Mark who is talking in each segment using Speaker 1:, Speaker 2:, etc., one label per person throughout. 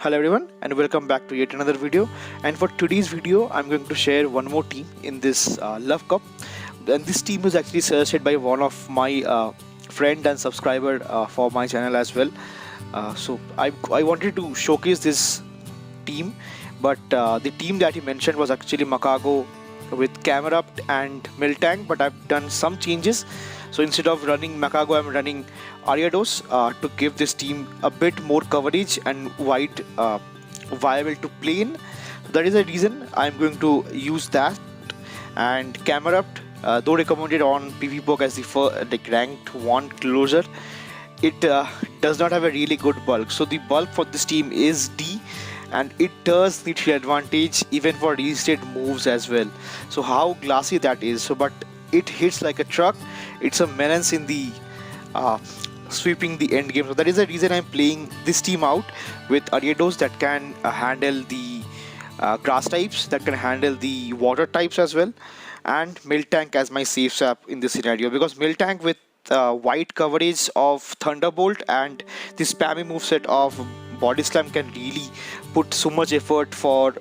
Speaker 1: Hello everyone and welcome back to yet another video. And for today's video I'm going to share one more team in this Love Cup, and this team was actually suggested by one of my friend and subscriber for my channel as well. So I wanted to showcase this team, but the team that he mentioned was actually Makago with Camerupt and Miltank, but I've done some changes. So instead of running Makago, I'm running Ariados to give this team a bit more coverage and wide viable to play in. So that is the reason I'm going to use that. And Camerupt, though recommended on PvPoke as the first, like ranked 1 closer, it does not have a really good bulk. So the bulk for this team is D, and it does need shield advantage even for reset moves as well. So how glassy that is. So but it hits like a truck. It's a menace in the sweeping the end game. So that is the reason I'm playing this team out with Ariados that can handle the grass types, that can handle the water types as well, and Miltank as my safe swap in this scenario, because Miltank with wide coverage of Thunderbolt and the spammy moveset of Body Slam can really put so much effort for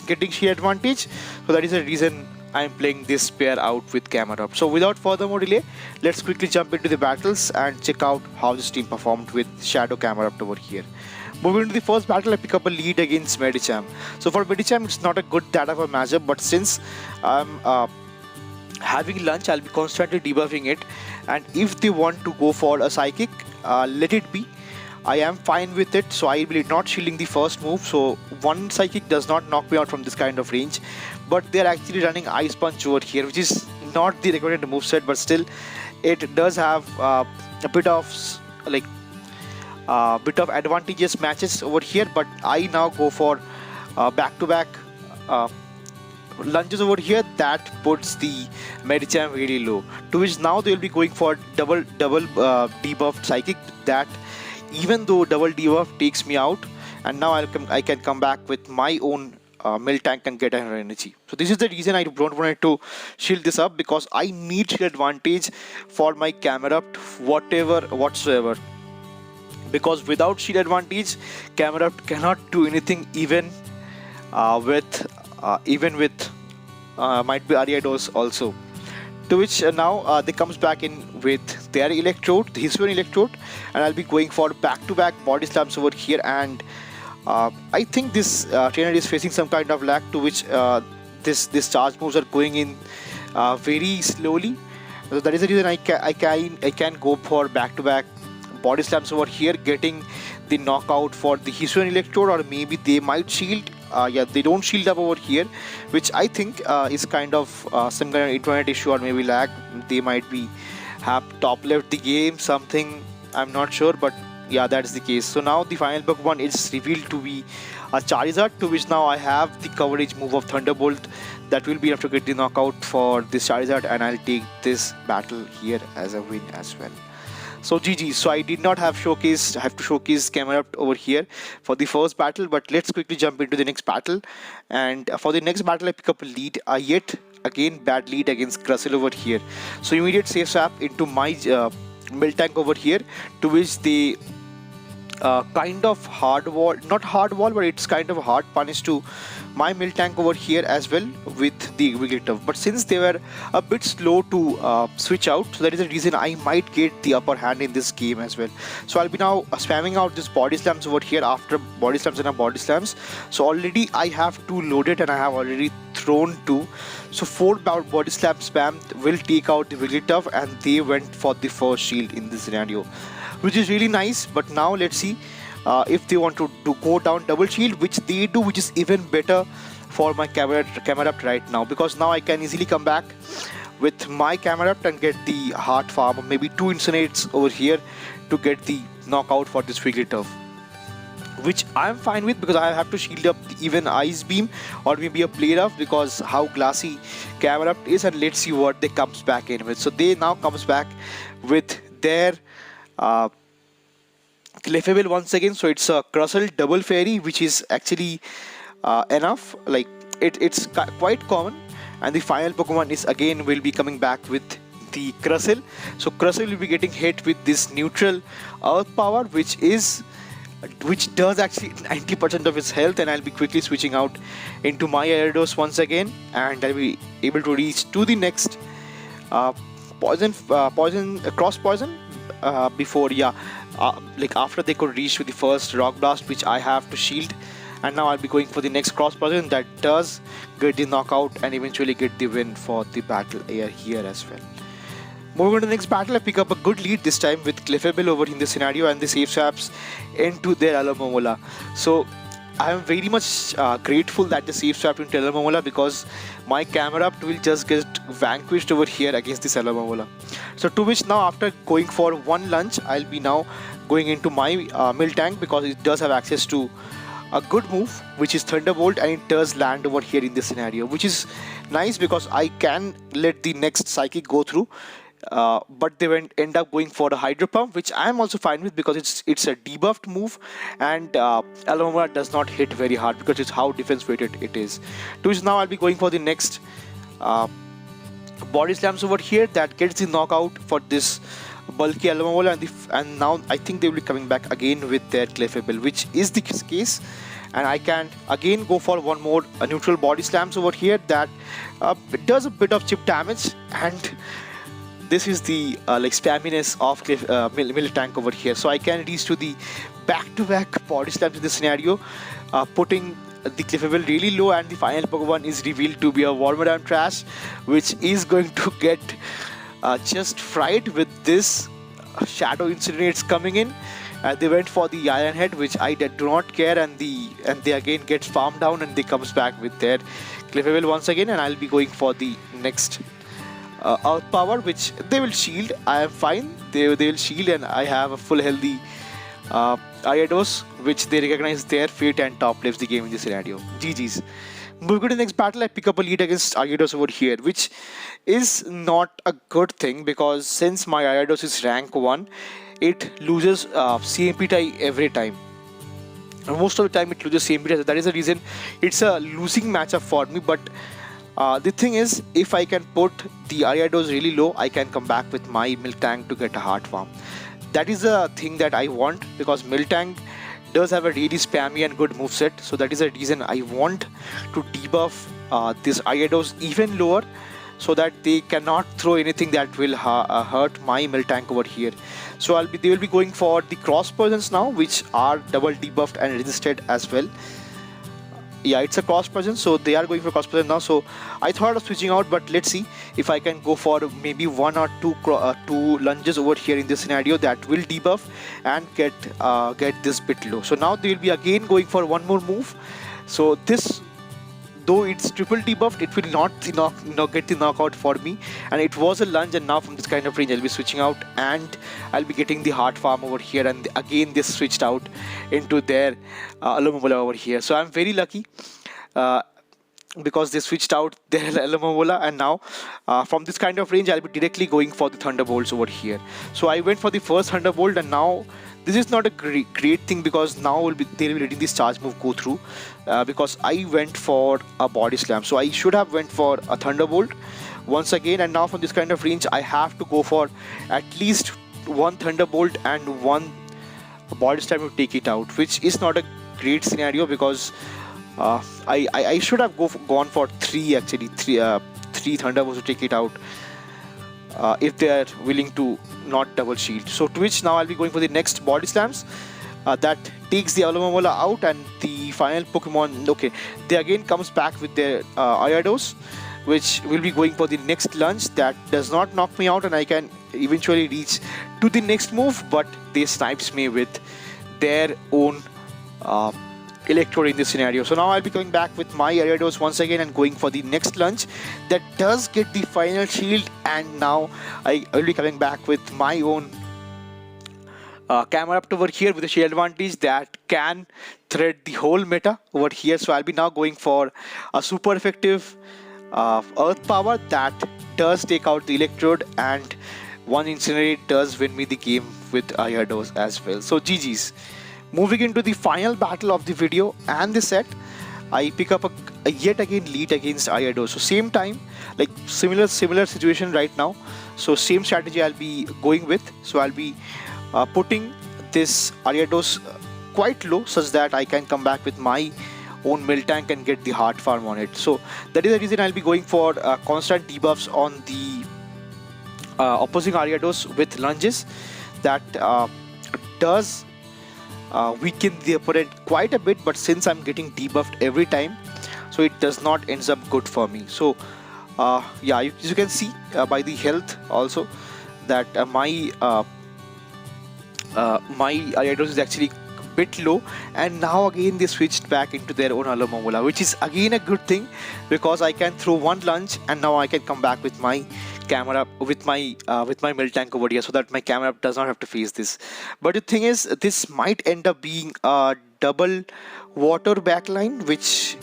Speaker 1: getting shield advantage. So that is the reason I'm playing this pair out with Camerupt. So without further more delay, let's quickly jump into the battles and check out how this team performed with Shadow Camerupt over here. Moving into the first battle, I pick up a lead against Medicham. So for Medicham, it's not a good that of a matchup, but since I'm having lunch, I'll be constantly debuffing it, and if they want to go for a psychic, let it be. I am fine with it, so I will be not shielding the first move, so one psychic does not knock me out from this kind of range. But they are actually running Ice Punch over here, which is not the recommended moveset, but still it does have a bit of advantageous matches over here. But I now go for back-to-back lunges over here. That puts the Medicham really low, to which now they will be going for double debuffed psychic, that even though double debuff takes me out, and now I can come back with my own Miltank and get her energy. So this is the reason I don't want to shield this up, because I need shield advantage for my Camerupt whatsoever, because without shield advantage Camerupt cannot do anything, even with might be Ariados also. To which now they comes back in with their Electrode, his own Electrode, and I'll be going for back-to-back body slams over here. And I think this trainer is facing some kind of lag, to which this charge moves are going in very slowly. So that is the reason I can go for back-to-back body slams over here, getting the knockout for the Hisuian Electrode, or maybe they might shield. Yeah, they don't shield up over here, which I think is kind of some kind of internet issue or maybe lag. They might be have top left the game, something, I'm not sure, but yeah, that's the case. So now the final Pokemon is revealed to be a Charizard, to which now I have the coverage move of Thunderbolt. That will be enough to get the knockout for this Charizard, and I'll take this battle here as a win as well. So GG. So I did not have to showcase Camerupt over here for the first battle, but let's quickly jump into the next battle. And for the next battle, I pick up a lead, yet again bad lead against Crustle over here. So immediate safe swap into my Miltank over here, to which they kind of not hard wall, but it's kind of a hard punish to my Miltank over here as well with the Wigglytuff. But since they were a bit slow to switch out, so that is the reason I might get the upper hand in this game as well. So I'll be now spamming out this body slams over here after body slams and body slams. So already I have 2 loaded, and I have already thrown 2. So 4 body slam spam will take out the Wigglytuff, and they went for the first shield in this scenario, which is really nice. But now let's see if they want to go down double shield, which they do, which is even better for my Camerupt right now, because now I can easily come back with my Camerupt and get the heart farm, or maybe 2 incinerates over here to get the knockout for this Wigglytuff, which I'm fine with, because I have to shield up even Ice Beam or maybe a Play Rough, because how glassy Camerupt is. And let's see what they comes back in with. So they now comes back with their Clefeble once again. So it's a Crustle double fairy, which is actually enough, like it's quite common. And the final Pokemon is again will be coming back with the Crustle. So Crustle will be getting hit with this neutral Earth power, which is which does actually 90% of his health, and I'll be quickly switching out into my Ariados once again, and I'll be able to reach to the next uh, cross poison before, yeah, like after they could reach to the first rock blast, which I have to shield. And now I'll be going for the next cross poison that does get the knockout and eventually get the win for the battle here as well. Moving on to the next battle, I pick up a good lead this time with Clefeble over in this scenario, and the safe swaps into their Alomomola. So I am very much grateful that the safe swap into Alomomola, because my Camerupt will just get vanquished over here against this Alomomola. So to which now, after going for one lunge, I'll be now going into my Miltank, because it does have access to a good move, which is Thunderbolt, and it does land over here in this scenario, which is nice because I can let the next Psychic go through. But they end up going for a Hydro Pump, which I am also fine with because it's a debuffed move, and Alomomola does not hit very hard because it's how defense weighted it is. To which now I'll be going for the next Body Slams over here that gets the knockout for this bulky Alomomola, and now I think they will be coming back again with their Clefable, which is the case. And I can again go for one more neutral Body Slams over here that does a bit of chip damage, and this is the like spamminess of Miltank over here. So I can reach to the back-to-back Body Slams in this scenario, putting the Clefable really low, and the final Pokemon is revealed to be a Wormadam Trash, which is going to get just fried with this Shadow Incinerates coming in. They went for the Iron Head, which I do not care, and they again get farmed down, and they comes back with their Clefable once again, and I'll be going for the next Earth Power, which they will shield. I am fine. They will shield, and I have a full healthy Ariados, which they recognize their fate and top lives the game in this scenario. GG's. Moving to the next battle, I pick up a lead against Ariados over here, which is not a good thing because since my Ariados is rank 1, it loses CMP tie every time. And most of the time it loses CMP tie. That is the reason it's a losing matchup for me. But the thing is, if I can put the Ariados really low, I can come back with my Miltank to get a Heart Farm. That is a thing that I want because Miltank does have a really spammy and good moveset. So that is the reason I want to debuff this Ariados even lower, so that they cannot throw anything that will hurt my Miltank over here. So they will be going for the cross poisons now, which are double debuffed and resisted as well. Yeah, it's a cross poison, so they are going for cross poison now. So I thought of switching out, but let's see if I can go for maybe one or two lunges over here in this scenario that will debuff and get this bit low. So now they will be again going for one more move. So this, though it's triple debuffed, it will not get the knockout for me, and it was a lunge, and now from this kind of range I'll be switching out and I'll be getting the Heart Farm over here, and again this switched out into their Alomomola over here. So I'm very lucky because they switched out their Alomomola, and now from this kind of range I'll be directly going for the Thunderbolts over here. So I went for the first Thunderbolt, and now this is not a great thing because now they'll be letting this charge move go through because I went for a Body Slam. So I should have went for a Thunderbolt once again, and now from this kind of range I have to go for at least one Thunderbolt and one Body Slam to take it out, which is not a great scenario because I should have gone for three Thunderbolts to take it out if they are willing to not double shield. So to which now I'll be going for the next Body Slams that takes the Alomomola out, and the final Pokemon, okay, they again comes back with their Ariados, which will be going for the next lunge that does not knock me out, and I can eventually reach to the next move, but they snipes me with their own Electrode in this scenario. So now I'll be coming back with my Ariados once again and going for the next lunge that does get the final shield, and now I will be coming back with my own Camerupt over here with a shield advantage that can thread the whole meta over here. So I'll be now going for a super effective Earth Power that does take out the Electrode, and one Incinerate does win me the game with Ariados as well. So GG's. Moving into the final battle of the video and the set, I pick up a yet again lead against Ariados. So same time, like similar situation right now. So same strategy I'll be going with. So I'll be putting this Ariados quite low, such that I can come back with my own Miltank and get the heart farm on it. So that is the reason I'll be going for constant debuffs on the opposing Ariados with lunges. That does weaken the opponent quite a bit, but since I'm getting debuffed every time, so it does not ends up good for me. So yeah, you can see by the health also that my Ariados is actually bit low, and now again they switched back into their own Alomomola, which is again a good thing, because I can throw one lunge and now I can come back with my camera with my Miltank over here, so that my camera does not have to face this. But the thing is, this might end up being a double water backline, which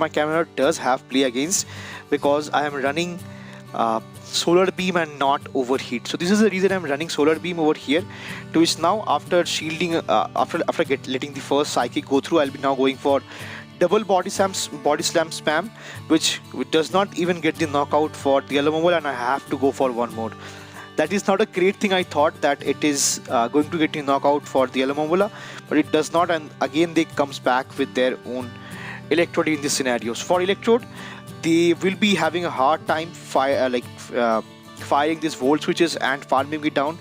Speaker 1: my camera does have play against, because I am running solar beam and not overheat. So this is the reason I'm running solar beam over here, to which now after shielding after letting the first psychic go through, I'll be now going for double body slam spam, which does not even get the knockout for the Alomomola, and I have to go for one more. That is not a great thing. I thought that it is going to get the knockout for the Alomomola, but it does not, and again they comes back with their own Electrode in this scenarios. For Electrode, they will be having a hard time firing these volt switches and farming it down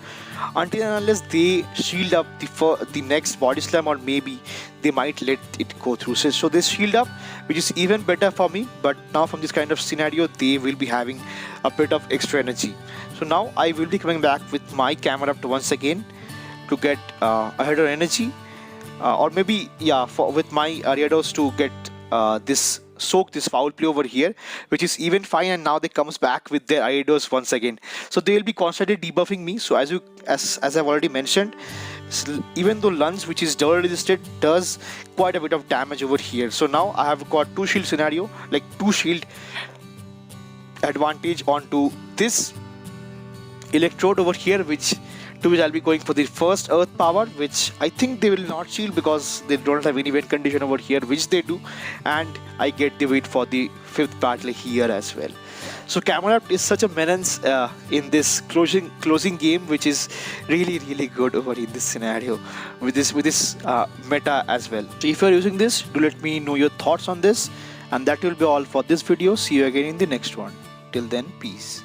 Speaker 1: until and unless they shield up the next body slam, or maybe they might let it go through. So this shield up, which is even better for me, but now from this kind of scenario they will be having a bit of extra energy. So now I will be coming back with my Camerupt once again to get a header energy, or maybe yeah, with my Ariados to get soak this foul play over here, which is even fine, and now they comes back with their Ariados once again. So they will be constantly debuffing me. So as I've already mentioned, even though Lunge, which is double resisted, does quite a bit of damage over here. So now I have got two shield scenario, like two shield advantage onto this Electrode over here, to which I'll be going for the first Earth Power, which I think they will not shield because they don't have any win condition over here, which they do, and I get the win for the fifth battle here as well. So Camerupt is such a menace in this closing game, which is really good over in this scenario with this meta as well. So if you're using this, do let me know your thoughts on this, and that will be all for this video. See you again in the next one. Till then, peace.